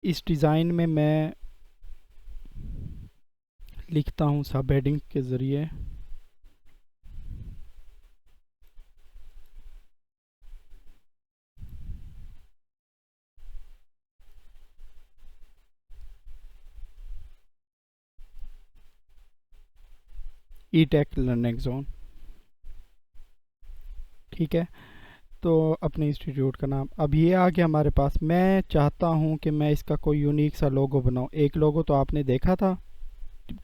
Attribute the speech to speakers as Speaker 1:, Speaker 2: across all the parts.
Speaker 1: इस डिज़ाइन में मैं लिखता हूँ सब हेडिंग के ज़रिए। ई टेक लर्निंग जोन, ठीक है। तो अपने इंस्टीट्यूट का नाम अब ये आ गया हमारे पास। मैं चाहता हूँ कि मैं इसका कोई यूनिक सा लोगो बनाऊँ। एक लोगो तो आपने देखा था,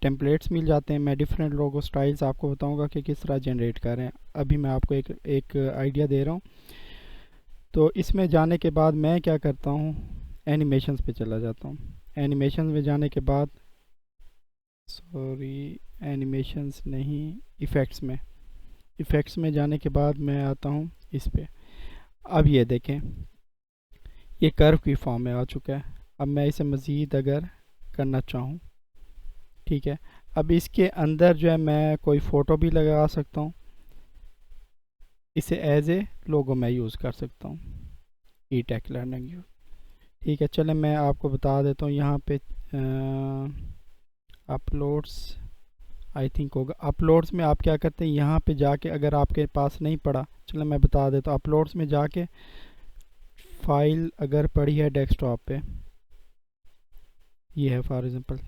Speaker 1: टेम्पलेट्स मिल जाते हैं। मैं डिफरेंट लोगो स्टाइल्स आपको बताऊंगा कि किस तरह जनरेट करें। अभी मैं आपको एक आइडिया दे रहा हूँ। तो इसमें जाने के बाद मैं क्या करता हूँ, एनिमेशंस पे चला जाता हूँ। एनिमेशन में जाने के बाद, सॉरी एनिमेशंस नहीं, इफ़ेक्ट्स में, इफ़ेक्ट्स में जाने के बाद मैं आता हूँ इस पे। अब ये देखें, ये कर्व की फॉर्म में आ चुका है। अब मैं इसे मज़ीद अगर करना चाहूँ, ठीक है, अब इसके अंदर जो है मैं कोई फ़ोटो भी लगा सकता हूँ। इसे एज ए लोगो मैं यूज़ कर सकता हूँ, ई टेक लर्निंग यूज़, ठीक है। चलें मैं आपको बता देता हूँ यहाँ पे अपलोड्स आई थिंक होगा। अपलोड्स में आप क्या करते हैं, यहाँ पे जाके अगर आपके पास नहीं पड़ा, चलो मैं बता देता हूँ। अपलोड्स में जाके फाइल अगर पड़ी है डेस्कटॉप पे, ये है फॉर एग्जांपल,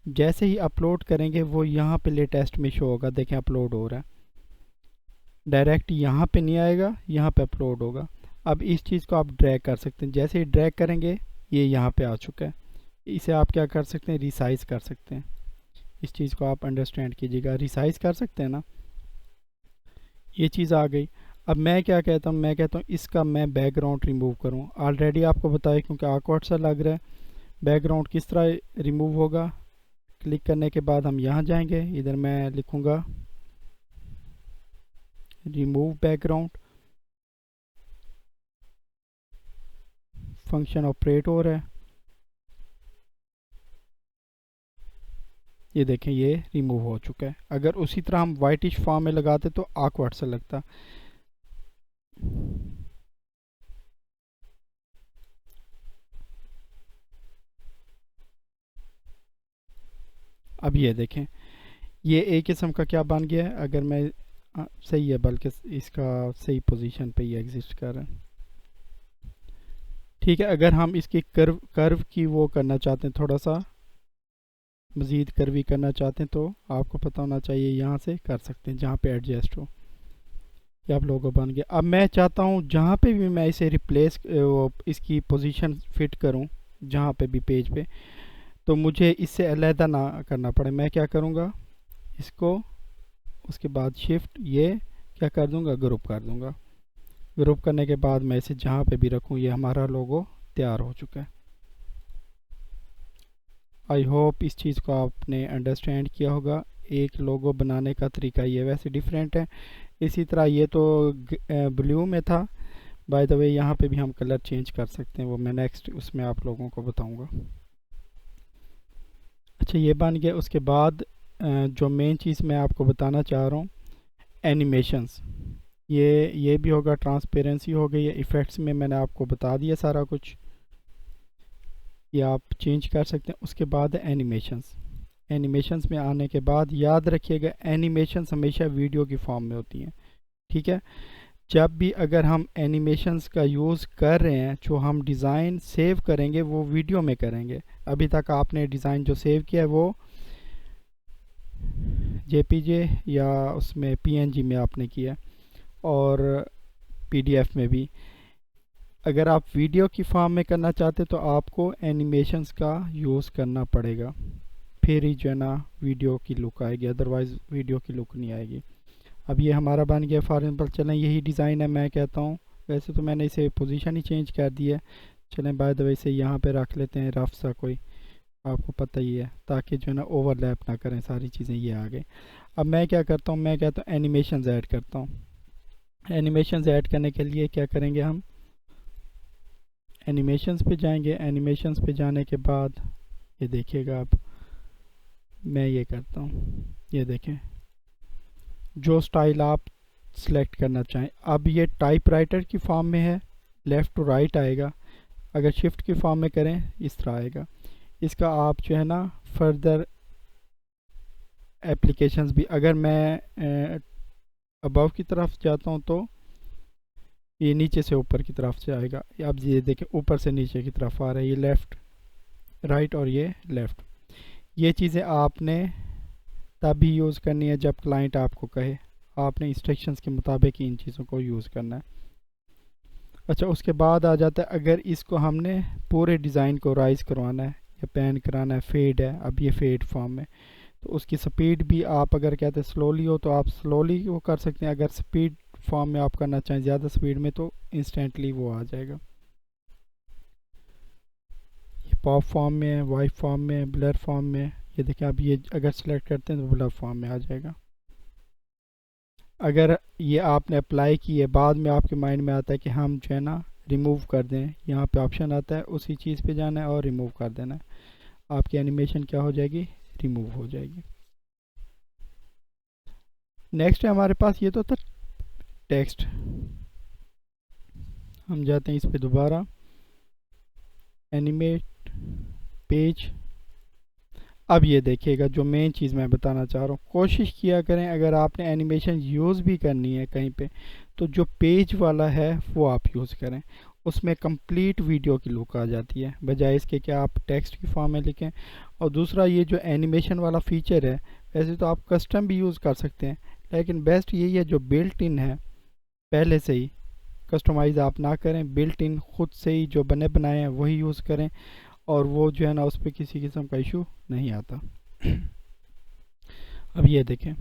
Speaker 1: जैसे ही अपलोड करेंगे वो यहाँ पे लेटेस्ट में शो होगा। देखें अपलोड हो रहा है, डायरेक्ट यहाँ पे नहीं आएगा, यहाँ पे अपलोड होगा। अब इस चीज़ को आप ड्रैग कर सकते हैं। जैसे ही ड्रैग करेंगे ये यहाँ पे आ चुका है। इसे आप क्या कर सकते हैं, रिसाइज कर सकते हैं। इस चीज़ को आप अंडरस्टैंड कीजिएगा, रिसाइज कर सकते हैं ना, ये चीज़ आ गई। अब मैं क्या कहता हूँ, मैं कहता हूँ इसका मैं बैकग्राउंड रिमूव करूँ। ऑलरेडी आपको बताया क्योंकि awkward सा लग रहा है। बैकग्राउंड किस तरह रिमूव होगा, क्लिक करने के बाद हम यहाँ जाएंगे, इधर मैं लिखूँगा रिमूव बैकग्राउंड, फंक्शन ऑपरेट हो रहा है। ये देखें ये रिमूव हो चुका है। अगर उसी तरह हम वाइटिश फॉर्म में लगाते तो awkward सा लगता। अब ये देखें ये एक किस्म का क्या बन गया है। अगर मैं सही है, बल्कि इसका सही पोजीशन पे ये एग्जिस्ट कर रहा है, ठीक है। अगर हम इसकी कर्व कर्व की वो करना चाहते हैं, थोड़ा सा मज़ीद कर्वी करना चाहते हैं, तो आपको पता होना चाहिए यहाँ से कर सकते हैं जहाँ पे एडजस्ट हो। ये अब लोगो बन गया। अब मैं चाहता हूँ जहाँ पे भी मैं इसे रिप्लेस इसकी पोजीशन फिट करूँ, जहाँ पे भी पेज पे, तो मुझे इससे अलहदा ना करना पड़े। मैं क्या करूँगा, इसको उसके बाद शिफ्ट ये क्या कर दूँगा, ग्रुप कर दूँगा। ग्रुप करने के बाद मैं इसे जहाँ पे भी रखूँ, ये हमारा लोगो तैयार हो चुका है। आई होप इस चीज़ को आपने अंडरस्टैंड किया होगा। एक लोगो बनाने का तरीका ये वैसे डिफरेंट है। इसी तरह ये तो ब्लू में था, बाय द वे यहाँ पे भी हम कलर चेंज कर सकते हैं, वो मैं नेक्स्ट उसमें आप लोगों को बताऊंगा। अच्छा ये बन गया। उसके बाद जो मेन चीज़ मैं आपको बताना चाह रहा हूँ, एनिमेशंस, ये भी होगा, ट्रांसपेरेंसी हो गई है। इफ़ेक्ट्स में मैंने आपको बता दिया सारा कुछ, ये आप चेंज कर सकते हैं। उसके बाद एनिमेशंस, एनिमेशंस में आने के बाद याद रखिएगा एनिमेशंस हमेशा वीडियो की फॉर्म में होती हैं, ठीक है। जब भी अगर हम एनिमेशंस का यूज़ कर रहे हैं, जो हम डिज़ाइन सेव करेंगे वो वीडियो में करेंगे। अभी तक आपने डिज़ाइन जो सेव किया है वो जेपीजे या उसमें पीएनजी में आपने किया, और पीडीएफ में भी। अगर आप वीडियो की फॉर्म में करना चाहते तो आपको एनिमेशंस का यूज़ करना पड़ेगा, फिर ही जो है ना वीडियो की लुक आएगी, अदरवाइज़ वीडियो की लुक नहीं आएगी। अब ये हमारा बन गया फॉर एग्जाम्पल। चलें यही डिज़ाइन है, मैं कहता हूँ वैसे तो मैंने इसे पोजीशन ही चेंज कर दी है। चलें बाय द वे इसे यहाँ पे रख लेते हैं रफ सा कोई, आपको पता ही है, ताकि जो है ना ओवरलैप ना करें सारी चीज़ें। ये आ गए। अब मैं क्या करता हूँ, मैं कहता हूँ एनिमेशंस ऐड करता हूँ। एनिमेशंस ऐड करने के लिए क्या करेंगे, हम एनिमेशंस पे जाएंगे। एनिमेशंस पे जाने के बाद ये देखिएगा, अब मैं ये करता हूँ, ये देखें जो स्टाइल आप सिलेक्ट करना चाहें। अब ये टाइपराइटर की फॉर्म में है, लेफ़्ट टू राइट आएगा। अगर शिफ्ट की फॉर्म में करें इस तरह आएगा। इसका आप जो है ना फर्दर एप्लीकेशंस भी, अगर मैं अबव की तरफ जाता हूँ तो ये नीचे से ऊपर की तरफ से आएगा। आप ये देखें ऊपर से नीचे की तरफ आ रहा है, ये लेफ़्ट राइट और ये लेफ़्ट। ये चीज़ें आपने तभी यूज़ करनी है जब क्लाइंट आपको कहे, आपने इंस्ट्रक्शंस के मुताबिक इन चीज़ों को यूज़ करना है। अच्छा, उसके बाद आ जाता है अगर इसको हमने पूरे डिज़ाइन को राइज करवाना है या पैन कराना है, फेड है, अब ये फेड फॉर्म में, तो उसकी स्पीड भी आप अगर कहते हैं स्लोली हो तो आप स्लोली वो कर सकते हैं। अगर स्पीड फॉर्म में आप करना चाहें ज़्यादा स्पीड में तो इंस्टेंटली वो आ जाएगा। ये पॉप फॉर्म में है, वाइट फॉर्म में, ब्लर फॉर्म में। ये देखिए आप ये अगर सेलेक्ट करते हैं तो ब्लर फॉर्म में आ जाएगा। अगर ये आपने अप्लाई की है, बाद में आपके माइंड में आता है कि हम जो है ना रिमूव कर दें, यहाँ पे ऑप्शन आता है उसी चीज़ पे जाना है और रिमूव कर देना है। आपकी एनिमेशन क्या हो जाएगी, रिमूव हो जाएगी। नेक्स्ट है हमारे पास, ये तो था टेक्स्ट। हम जाते हैं इस पे दोबारा, एनिमेट पेज। अब ये देखिएगा जो मेन चीज़ मैं बताना चाह रहा हूँ, कोशिश किया करें अगर आपने एनिमेशन यूज़ भी करनी है कहीं पे तो जो पेज वाला है वो आप यूज़ करें, उसमें कंप्लीट वीडियो की लुक आ जाती है, बजाय इसके कि आप टेक्स्ट की फॉर्म में लिखें। और दूसरा ये जो एनिमेशन वाला फीचर है, वैसे तो आप कस्टम भी यूज़ कर सकते हैं, लेकिन बेस्ट यही है जो बिल्ट इन है पहले से ही, कस्टमाइज़ आप ना करें, बिल्ट इन खुद से ही जो बने बनाए हैं वही यूज़ करें, और वो जो है ना उस पर किसी किस्म का इशू नहीं आता। अब ये देखें,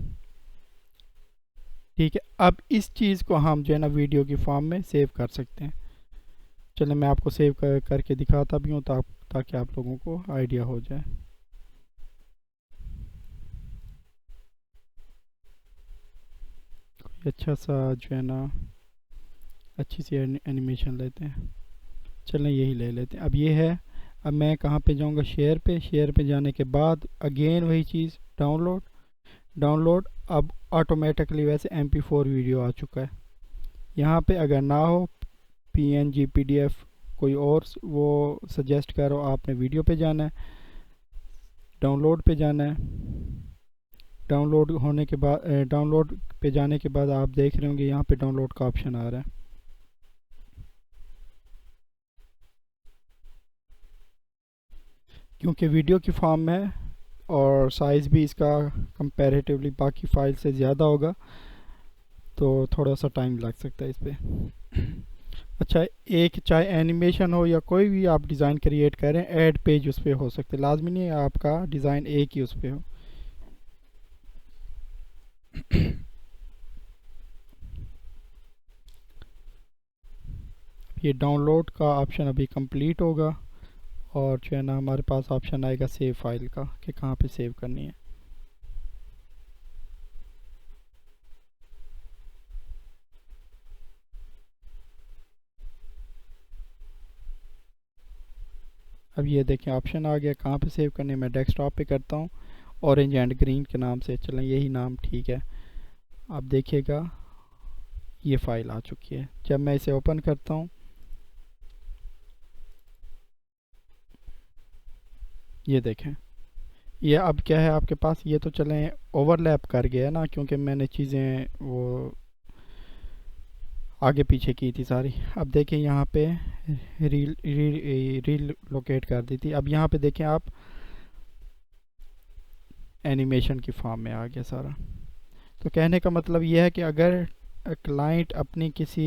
Speaker 1: ठीक है, अब इस चीज़ को हम जो है ना वीडियो की फॉर्म में सेव कर सकते हैं। चलो मैं आपको सेव करके दिखाता भी हूँ ताकि आप लोगों को आइडिया हो जाए। कोई अच्छा सा जो है ना अच्छी सी एनिमेशन लेते हैं, चलें यही ले लेते हैं। अब ये है, अब मैं कहाँ पे जाऊँगा, शेयर पे। शेयर पे जाने के बाद अगेन वही चीज़, डाउनलोड। अब ऑटोमेटिकली वैसे MP4 वीडियो आ चुका है। यहाँ पे अगर ना हो PNG PDF कोई और वो सजेस्ट करो, आपने वीडियो पे जाना है, डाउनलोड पे जाना है। डाउनलोड होने के बाद डाउनलोड पे जाने के बाद आप देख रहे होंगे यहाँ पे डाउनलोड का ऑप्शन आ रहा है। क्योंकि वीडियो की फॉर्म में और साइज़ भी इसका कंपैरेटिवली बाकी फाइल से ज़्यादा होगा, तो थोड़ा सा टाइम लग सकता है इस पर। अच्छा, एक चाहे एनिमेशन हो या कोई भी आप डिज़ाइन क्रिएट करें, ऐड पेज उस पर हो सकते, लाजमी नहीं है आपका डिज़ाइन एक ही उस पर हो। ये डाउनलोड का ऑप्शन अभी कंप्लीट होगा और जो है ना हमारे पास ऑप्शन आएगा सेव फाइल का कि कहाँ पे सेव करनी है। अब ये देखें ऑप्शन आ गया कहाँ पे सेव करनी है। मैं डेस्कटॉप पे करता हूँ, ऑरेंज एंड ग्रीन के नाम से, चलें यही नाम ठीक है। आप देखिएगा ये फ़ाइल आ चुकी है। जब मैं इसे ओपन करता हूँ, ये देखें, ये अब क्या है आपके पास, ये तो चलें ओवरलैप कर गया ना, क्योंकि मैंने चीज़ें वो आगे पीछे की थी सारी। अब देखें यहाँ पे रील लोकेट कर दी थी। अब यहाँ पे देखें आप, एनिमेशन की फॉर्म में आ गया सारा। तो कहने का मतलब ये है कि अगर क्लाइंट अपनी किसी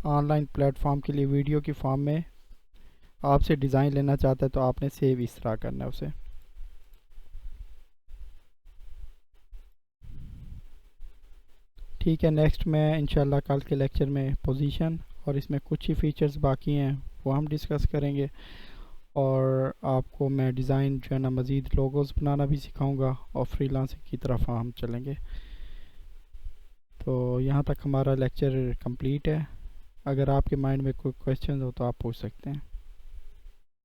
Speaker 1: ऑनलाइन प्लेटफॉर्म के लिए वीडियो की फॉर्म में आपसे डिज़ाइन लेना चाहता है तो आपने सेव इस तरह करना है उसे। ठीक है, नेक्स्ट मैं इंशाल्लाह कल के लेक्चर में पोजीशन और इसमें कुछ ही फीचर्स बाकी हैं वो हम डिस्कस करेंगे, और आपको मैं डिज़ाइन जो है ना मज़ीद लोगोस बनाना भी सिखाऊंगा और फ्रीलांसिंग की तरफ हम चलेंगे। तो यहाँ तक हमारा लेक्चर कंप्लीट है। अगर आपके माइंड में कोई क्वेश्चन हो तो आप पूछ सकते हैं।